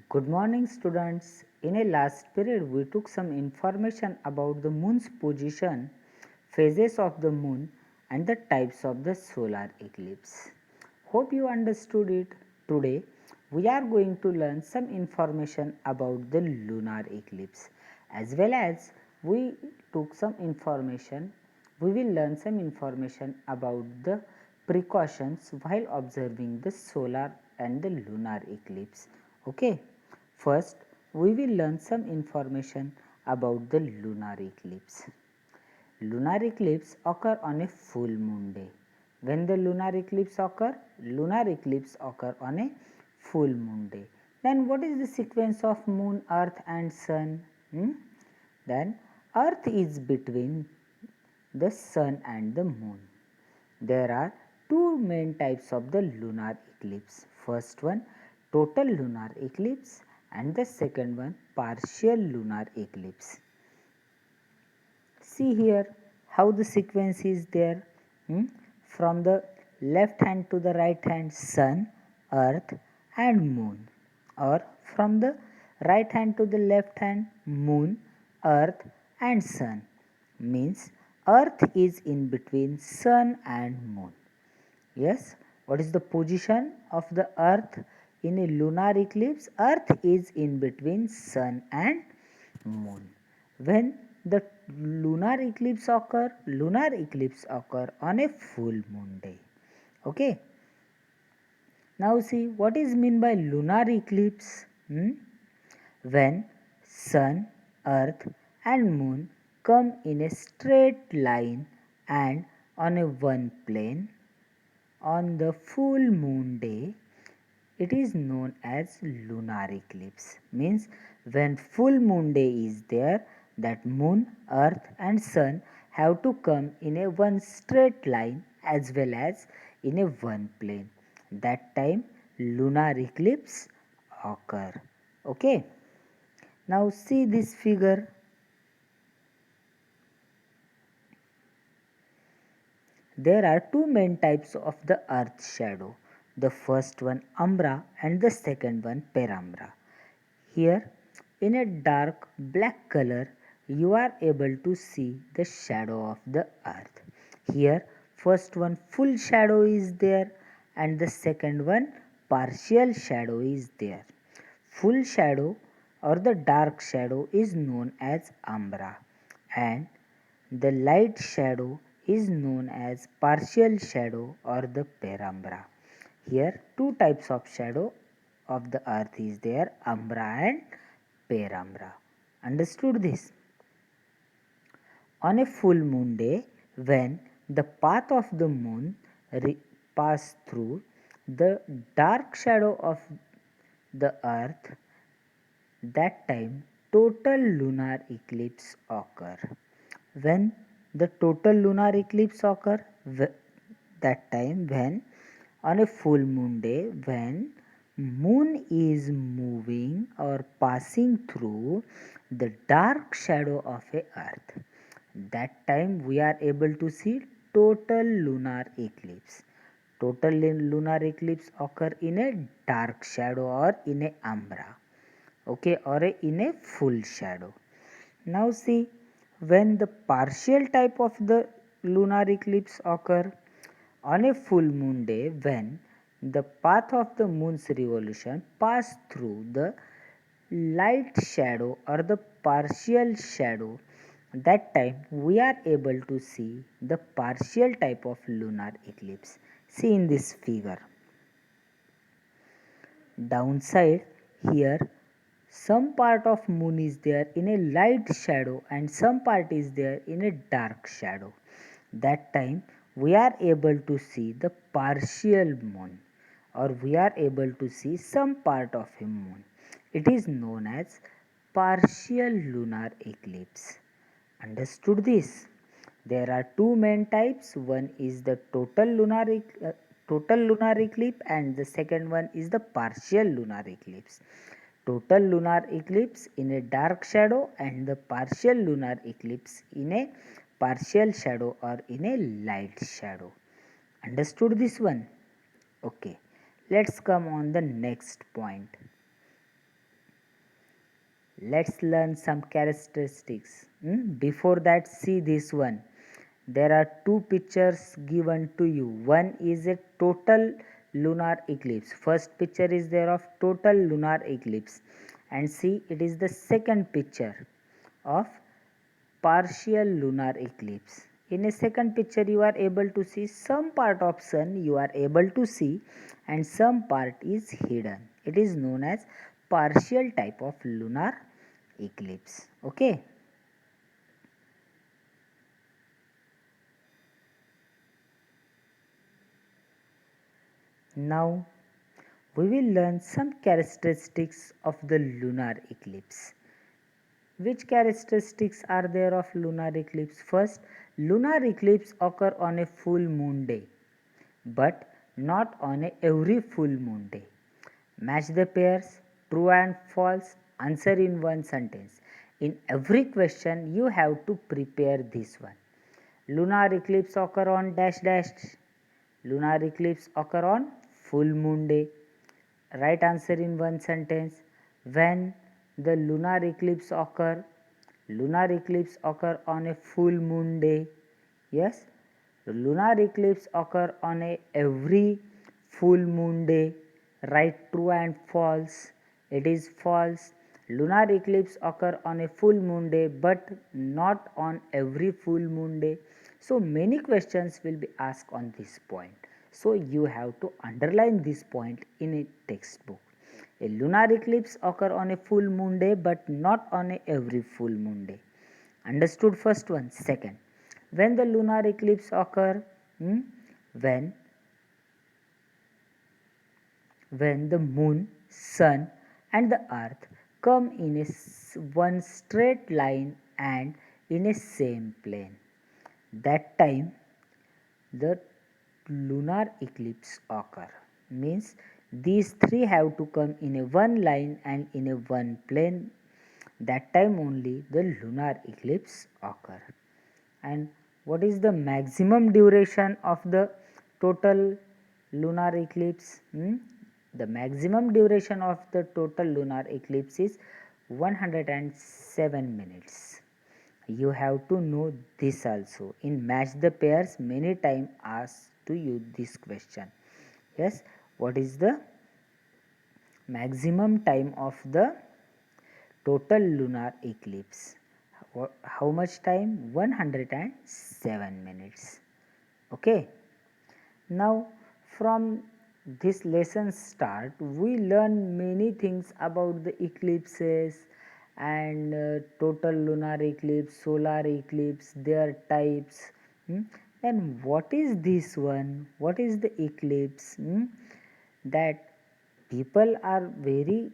Good morning, students. In a last period, we took some information about the moon's position, phases of the moon, and the types of the solar eclipse. Hope you understood it. Today, we are going to learn some information about the lunar eclipse, as well as we took some information. We will learn some information about the precautions while observing the solar and the lunar eclipse. Okay, first we will learn some information about the lunar eclipse. Lunar eclipse occur on a full moon day. When the lunar eclipse occur on a full moon day. Then what is the sequence of moon, earth and sun? Then earth is between the sun and the moon. There are two main types of the lunar eclipse. First one, total lunar eclipse, and the second one, partial lunar eclipse. See here how the sequence is there. From the left hand to the right hand, sun, earth and moon, or from the right hand to the left hand, moon, earth and sun. Means earth is in between sun and moon. Yes, what is the position of the earth in a lunar eclipse? Earth is in between sun and moon. When the lunar eclipse occur on a full moon day. Okay. Now see what is mean by lunar eclipse? When sun, earth and moon come in a straight line and on a one plane on the full moon day, it is known as lunar eclipse. Means when full moon day is there, that moon, earth and sun have to come in a one straight line as well as in a one plane. That time lunar eclipse occur. Okay. Now see this figure. There are two main types of the earth shadow. The first one umbra and the second one penumbra. Here in a dark black color you are able to see the shadow of the earth. Here first one full shadow is there and the second one partial shadow is there. Full shadow or the dark shadow is known as umbra and the light shadow is known as partial shadow or the penumbra. Here two types of shadow of the earth is there, umbra and penumbra. Understood this? On a full moon day, when the path of the moon pass through the dark shadow of the earth, that time total lunar eclipse occur. When the total lunar eclipse occur, that time when on a full moon day, when moon is moving or passing through the dark shadow of a earth, that time we are able to see total lunar eclipse. Total lunar eclipse occur in a dark shadow or in a umbra, okay, or in a full shadow. Now see, when the partial type of the lunar eclipse occur on a full moon day, when the path of the moon's revolution pass through the light shadow or the partial shadow, that time we are able to see the partial type of lunar eclipse. See in this figure. Downside here, some part of moon is there in a light shadow and some part is there in a dark shadow. That time we are able to see the partial moon or we are able to see some part of a moon. It is known as partial lunar eclipse. Understood this? There are two main types. One is the total lunar eclipse and the second one is the partial lunar eclipse. Total lunar eclipse in a dark shadow and the partial lunar eclipse in a partial shadow or in a light shadow. Understood this one? Okay. Let's come on the next point. Let's learn some characteristics. Before that, see this one. There are two pictures given to you. One is a total lunar eclipse. First picture is there of total lunar eclipse, and see, it is the second picture of partial lunar eclipse. In a second picture you are able to see some part of sun, you are able to see, and some part is hidden. It is known as partial type of lunar eclipse. Okay. Now we will learn some characteristics of the lunar eclipse. Which characteristics are there of lunar eclipse? First, lunar eclipse occur on a full moon day, but not on every full moon day. Match the pairs, true and false, answer in one sentence. In every question, you have to prepare this one. Lunar eclipse occur on dash dash. Lunar eclipse occur on full moon day. Right answer in one sentence. When the lunar eclipse occur? Lunar eclipse occur on a full moon day. Yes, lunar eclipse occur on every full moon day. Right, true and false. It is false. Lunar eclipse occur on a full moon day but not on every full moon day. So many questions will be asked on this point. So you have to underline this point in a textbook. A lunar eclipse occur on a full moon day but not on every full moon day. Understood first one. Second, when the lunar eclipse occur? When the moon, sun and the earth come in one straight line and in a same plane. That time the lunar eclipse occur. Means these three have to come in a one line and in a one plane. That time only the lunar eclipse occur. And what is the maximum duration of the total lunar eclipse? The maximum duration of the total lunar eclipse is 107 minutes. You have to know this also. In match the pairs, many time asked to you this question. Yes, what is the maximum time of the total lunar eclipse? How much time? 107 minutes. Okay. Now from this lesson start, we learn many things about the eclipses and total lunar eclipse, solar eclipse, their types. And what is this one? What is the eclipse? That people are very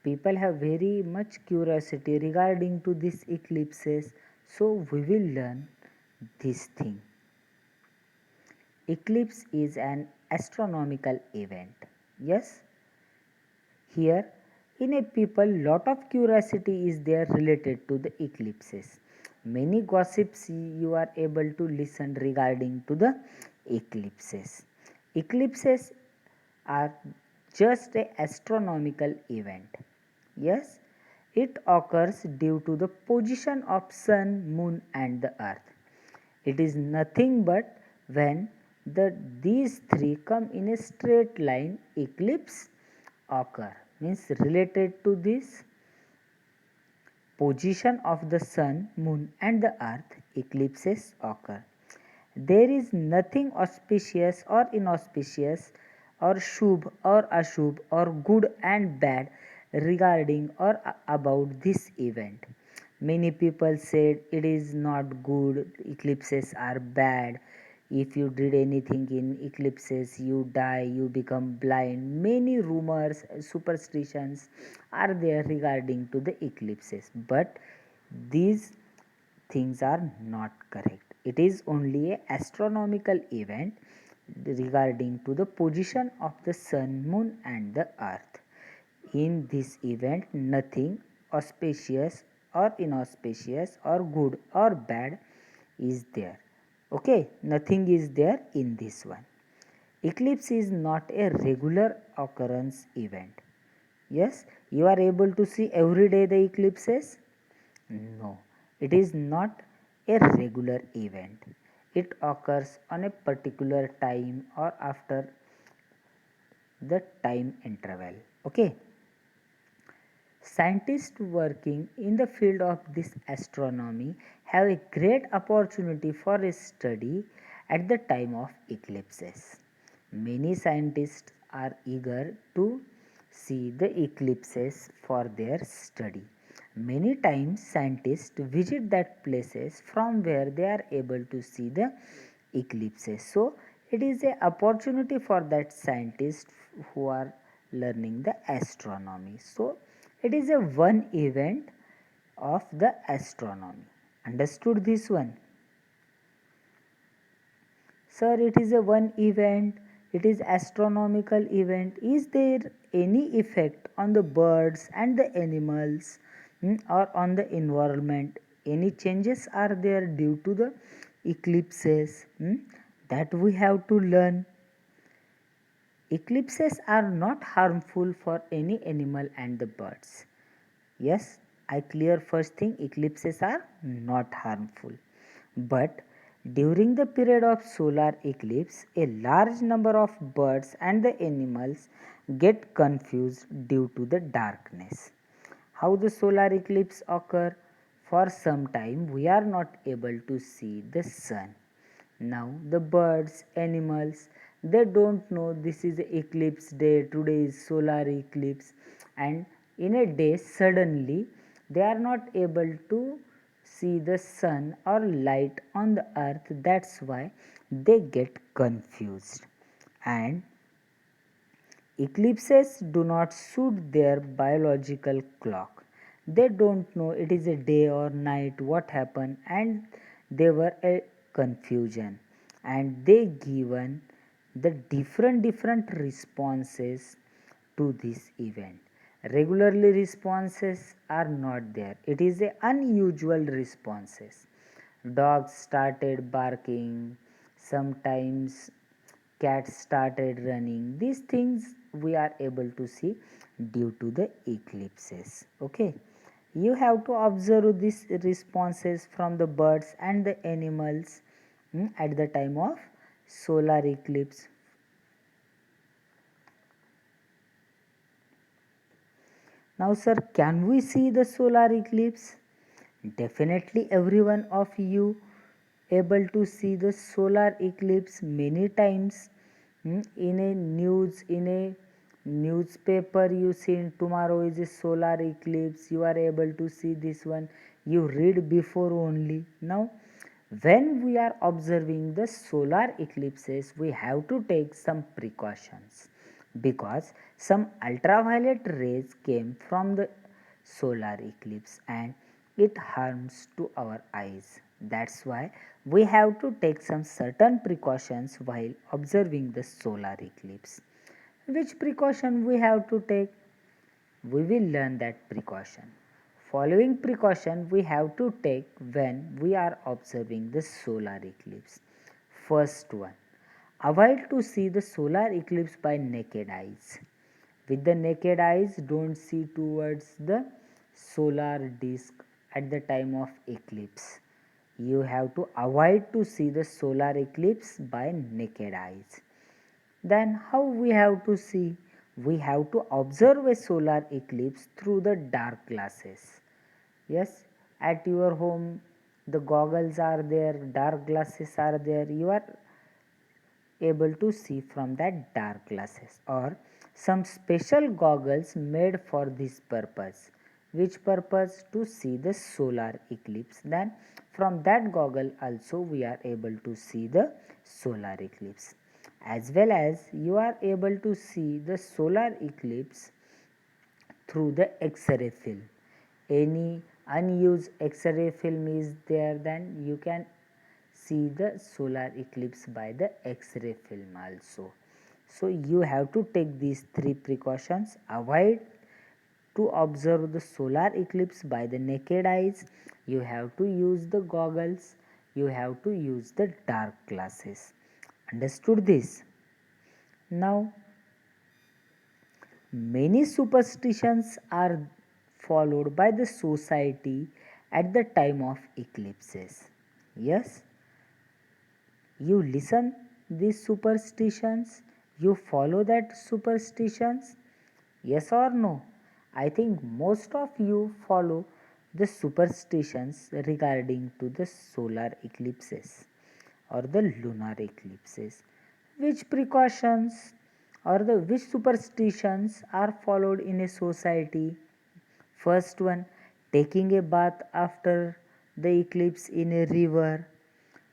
people have very much curiosity regarding to these eclipses, so we will learn this thing. Eclipse is an astronomical event. Yes, here in a people lot of curiosity is there related to the eclipses. Many gossips you are able to listen regarding to the eclipses. Eclipses are just a astronomical event. Yes, it occurs due to the position of sun, moon and the earth. It is nothing but when these three come in a straight line, eclipse occur. Means related to this position of the sun, moon and the earth, eclipses occur. There is nothing auspicious or inauspicious or shubh or ashubh or good and bad regarding or about this event. Many people said it is not good, eclipses are bad. If you did anything in eclipses, you die, you become blind. Many rumors, superstitions are there regarding to the eclipses. But these things are not correct. It is only a astronomical event regarding to the position of the sun, moon and the earth. In this event nothing auspicious or inauspicious or good or bad is there. Okay, nothing is there in this one. Eclipse is not a regular occurrence event. Yes, you are able to see every day the eclipses? No, it is not a regular event. It occurs on a particular time or after the time interval. Okay. Scientists working in the field of this astronomy have a great opportunity for a study at the time of eclipses. Many scientists are eager to see the eclipses for their study. Many times scientists visit that places from where they are able to see the eclipses. So it is a opportunity for that scientists who are learning the astronomy. So it is a one event of the astronomy. Understood this one? Sir, it is a one event. It is astronomical event. Is there any effect on the birds and the animals or on the environment? Any changes are there due to the eclipses that we have to learn? Eclipses are not harmful for any animal and the birds. Yes, I clear first thing, eclipses are not harmful. But during the period of solar eclipse, a large number of birds and the animals get confused due to the darkness. How the solar eclipse occur? For some time we are not able to see the sun. Now the birds, animals, they don't know this is eclipse day, today is solar eclipse, and in a day suddenly they are not able to see the sun or light on the earth. That's why they get confused, and eclipses do not suit their biological clock. They don't know it is a day or night, what happened, and they were a confusion, and they given the different responses to this event. Regularly responses are not there. It is a unusual responses. Dogs started barking, sometimes cats started running. These things we are able to see due to the eclipses. Okay, you have to observe these responses from the birds and the animals at the time of solar eclipse. Now sir, can we see the solar eclipse? Definitely every one of you able to see the solar eclipse many times in a news, in a newspaper you see tomorrow is a solar eclipse, you are able to see this one, you read before only. Now when we are observing the solar eclipses we have to take some precautions because some ultraviolet rays came from the solar eclipse and it harms to our eyes. That's why we have to take some certain precautions while observing the solar eclipse. Which precaution we have to take? We will learn that precaution. Following precaution we have to take when we are observing the solar eclipse. First one, avoid to see the solar eclipse by naked eyes. With the naked eyes, don't see towards the solar disk at the time of eclipse. You have to avoid to see the solar eclipse by naked eyes. Then how we have to see? We have to observe a solar eclipse through the dark glasses. Yes, at your home the goggles are there, dark glasses are there. You are able to see from that dark glasses or some special goggles made for this purpose. Which purpose? To see the solar eclipse. Then from that goggle also we are able to see the solar eclipse. As well as you are able to see the solar eclipse through the X-ray film. Any unused X-ray film is there, then you can see the solar eclipse by the X-ray film also. So you have to take these three precautions. Avoid to observe the solar eclipse by the naked eyes. You have to use the goggles. You have to use the dark glasses. Understood this? Now Many superstitions are followed by the society at the time of eclipses. Yes, you listen these superstitions, you follow that superstitions. Yes or no? I think most of you follow the superstitions regarding to the solar eclipses or the lunar eclipses. Which precautions or the which superstitions are followed in a society? First one, taking a bath after the eclipse in a river,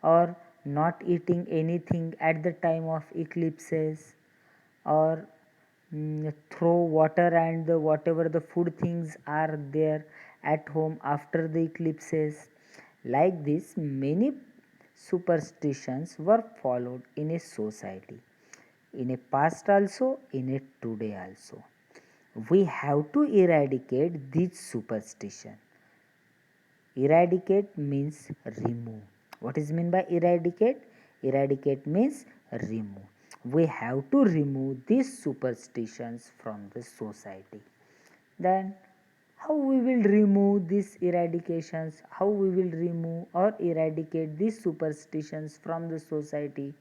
or not eating anything at the time of eclipses, or throw water and whatever the food things are there at home after the eclipses. Like this, many superstitions were followed in a society, in a past also, in a today also. We have to eradicate this superstition. Eradicate means remove. What is meant by eradicate? Eradicate means remove. We have to remove these superstitions from the society. Then how we will remove these eradications? How we will remove or eradicate these superstitions from the society?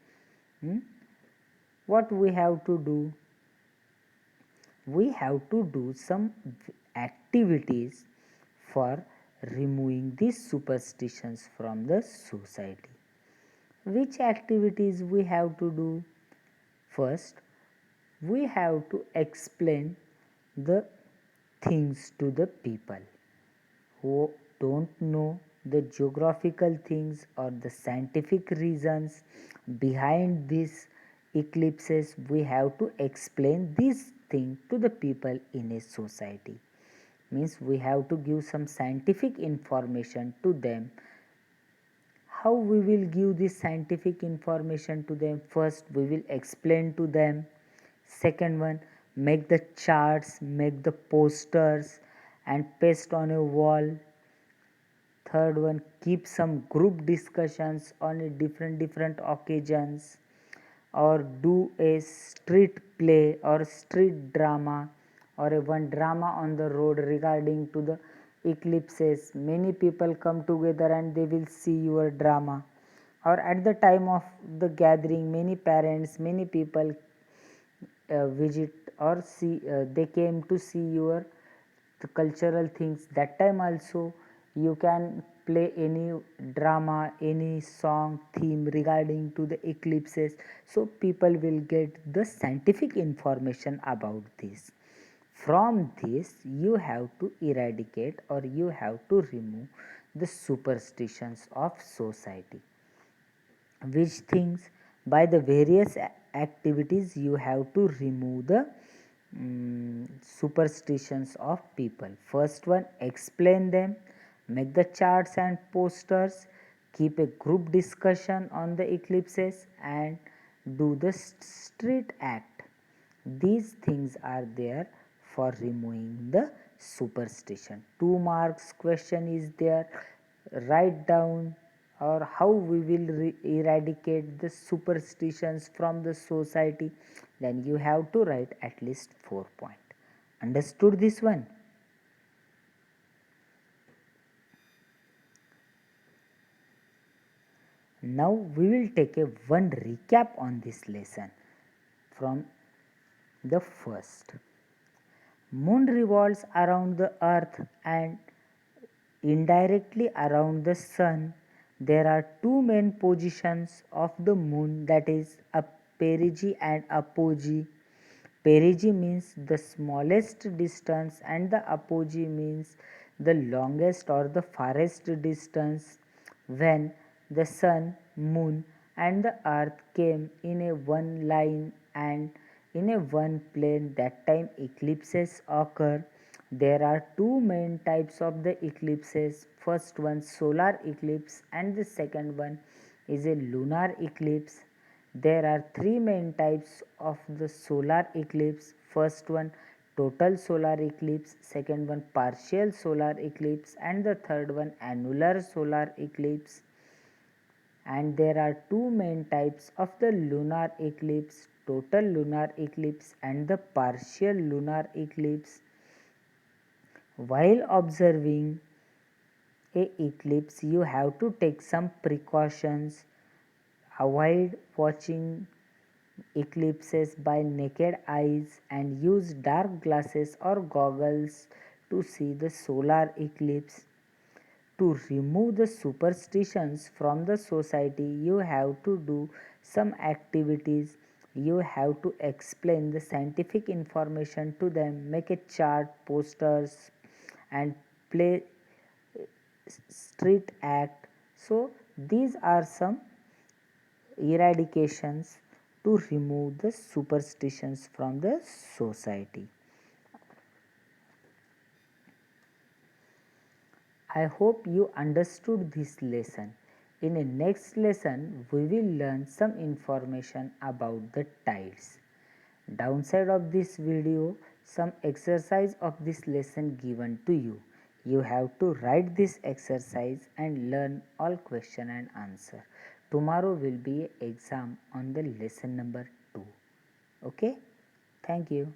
Hmm? What we have to do? We have to do some activities for removing these superstitions from the society. Which activities we have to do? First, we have to explain the things to the people who don't know the geographical things or the scientific reasons behind these eclipses. We have to explain this thing to the people in a society. Means we have to give some scientific information to them. How we will give this scientific information to them? First, we will explain to them. Second one, make the charts, make the posters and paste on a wall. Third one, keep some group discussions on a different occasions, or do a street play or street drama, or a one drama on the road regarding to the eclipses. Many people come together and they will see your drama. Or at the time of the gathering, many parents, many people visit or see, they came to see your the cultural things. That time also you can play any drama, any song theme regarding to the eclipses, so people will get the scientific information about this. From this, you have to eradicate or you have to remove the superstitions of society. Which things? By the various activities you have to remove the superstitions of people. First one, explain them, make the charts and posters, keep a group discussion on the eclipses, and do the street act. These things are there for removing the superstition. 2 marks question is there. Write down or how we will eradicate the superstitions from the society. Then you have to write at least 4 points. Understood this one? Now we will take a one recap on this lesson from the first. Moon revolves around the earth and indirectly around the sun. There are two main positions of the moon, that is a perigee and apogee. Perigee means the smallest distance and the apogee means the longest or the farthest distance. When the sun, moon and the earth came in a one line and in a one plane, that time eclipses occur. There are two main types of the eclipses. First one, solar eclipse, and the second one is a lunar eclipse. There are three main types of the solar eclipse. First one, total solar eclipse. Second one, partial solar eclipse, and the third one, annular solar eclipse. And there are two main types of the lunar eclipse, total lunar eclipse and the partial lunar eclipse. While observing a eclipse, you have to take some precautions. Avoid watching eclipses by naked eyes and use dark glasses or goggles to see the solar eclipse. To remove the superstitions from the society, you have to do some activities. You have to explain the scientific information to them, make a chart, posters, and play street act. So these are some eradications to remove the superstitions from the society. I hope you understood this lesson. In a next lesson, we will learn some information about the tides. Downside of this video, some exercise of this lesson given to you. You have to write this exercise and learn all question and answer. Tomorrow will be an exam on the lesson number 2. Okay? Thank you.